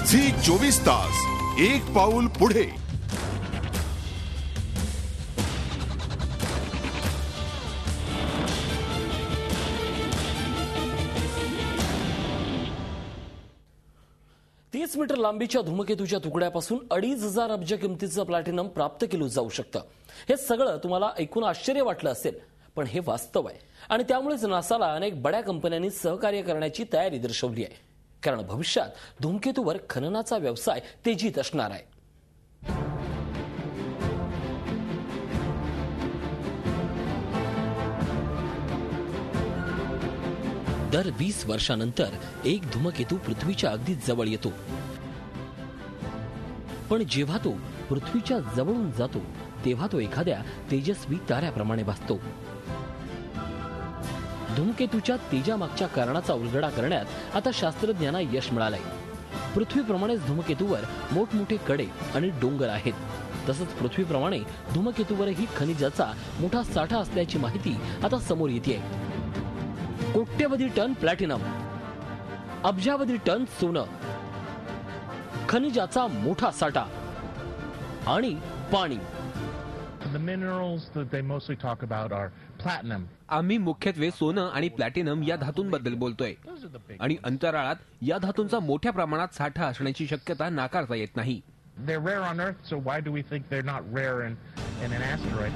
Zee 24 तास एक पाऊल पुढे। तीस मीटर लांबीच्या धूमकेतूच्या तुकड्यापासून 2,500 अब्ज किमतीचं प्लॅटिनम प्राप्त केलं जाऊ शकतं। हे सगळं तुम्हाला ऐकून आश्चर्य वाटलं असेल, पण हे वास्तव आहे आणि त्यामुळेच नासाला अनेक बड्या कंपन्यांनी सहकार्य करण्याची तयारी दर्शवली आहे। कारण भविष्यात धूमकेतूवर खननाचा व्यवसाय तेजीत असणार आहे। दर 20 वर्षानंतर एक धूमकेतू पृथ्वीच्या अगदी जवळ येतो, पण जेव्हा तो पृथ्वीच्या जवळून जातो तेव्हा तो एखाद्या तेजस्वी ताऱ्याप्रमाणे भासतो। धूमकेतूच्या तेजामागच्या कारणाचा उलगडा करण्यात आता शास्त्रज्ञांना यश मिळालंय। पृथ्वीप्रमाणेच धूमकेतूवर मोठमोठे कडे आणि डोंगर आहेत। तसंच पृथ्वीप्रमाणे धूमकेतूवरही खनिजाचा मोठा साठा असल्याची माहिती आता समोर येते। कोट्यवधी टन प्लॅटिनम, अब्जावधी टन सोनं, खनिजाचा मोठा साठा आणि पाणी। The minerals that they mostly talk about are platinum. आम्ही मुख्यत्वे सोनं आणि प्लॅटिनम या धातूंबद्दल बोलतोय आणि अंतराळात या धातूंचा मोठ्या प्रमाणात साठा असण्याची शक्यता नाकारता येत नाही। They're rare on Earth, so why do we think they're not rare in an asteroid?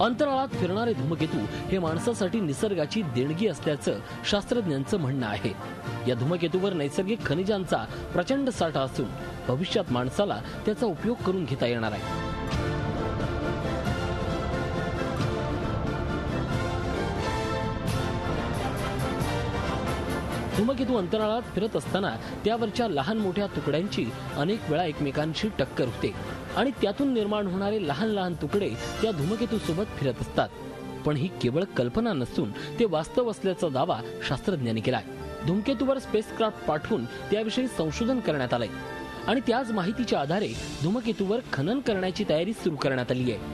अंतराळात फिरणारे धूमकेतू हे माणसासाठी निसर्गाची देणगी असल्याचं शास्त्रज्ञांचं म्हणणं आहे। या धूमकेतूवर नैसर्गिक खनिजांचा प्रचंड साठा असून भविष्यात माणसाला त्याचा उपयोग करून घेता येणार आहे। धूमकेतू अंतराळात फिरत असताना त्यावरच्या लहान मोठ्या तुकड्यांची अनेक वेळा एकमेकांशी टक्कर होते आणि त्यातून निर्माण होणारे लहान लहान तुकडे त्या धूमकेतू सोबत फिरत असतात। पण ही केवळ कल्पना नसून ते वास्तव असल्याचा दावा शास्त्रज्ञांनी केलाय। धूमकेतूवर स्पेसक्राफ्ट पाठवून त्याविषयी संशोधन करण्यात आलंय आणि त्याच माहितीच्या आधारे धूमकेतूवर खनन करण्याची तयारी सुरू करण्यात आली आहे।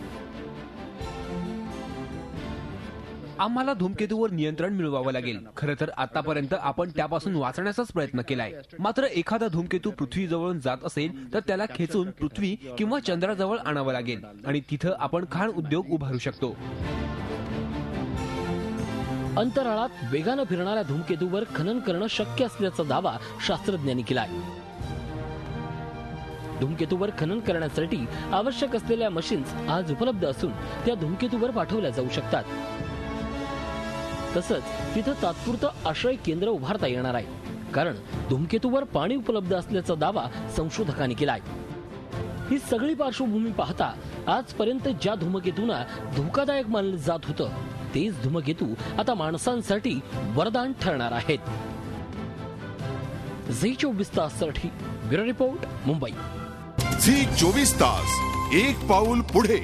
आम्हाला धूमकेतूवर नियंत्रण मिळवावं लागेल। खरं तर आतापर्यंत आपण त्यापासून वाचण्याचाच प्रयत्न केलाय। मात्र एखादा धूमकेतू पृथ्वीजवळून जात असेल तर त्याला खेचून पृथ्वी किंवा चंद्राजवळ आणावं लागेल आणि तिथं आपण खाण उद्योग उभारू शकतो। अंतराळात वेगानं फिरणाऱ्या धूमकेतूवर खनन करणं शक्य असल्याचा दावा शास्त्रज्ञांनी केलाय। धूमकेतूवर खनन करण्यासाठी आवश्यक असलेल्या मशीन्स आज उपलब्ध असून त्या धूमकेतूवर पाठवल्या जाऊ शकतात। तसंच तिथं तात्पुरतं आश्रय केंद्र उभारता येणार आहे, कारण धूमकेतूवर पाणी उपलब्ध असल्याचा दावा संशोधकांनी केलाय। ही सगळी पार्श्वभूमी पाहता आजपर्यंत ज्या धूमकेतूंना धोकादायक मानलं जात होतं तेच धूमकेतू आता माणसांसाठी वरदान ठरणार आहेत। झी 24 ताससाठी ब्युरो रिपोर्ट, मुंबई। झी 24 तास एक पाऊल पुढे।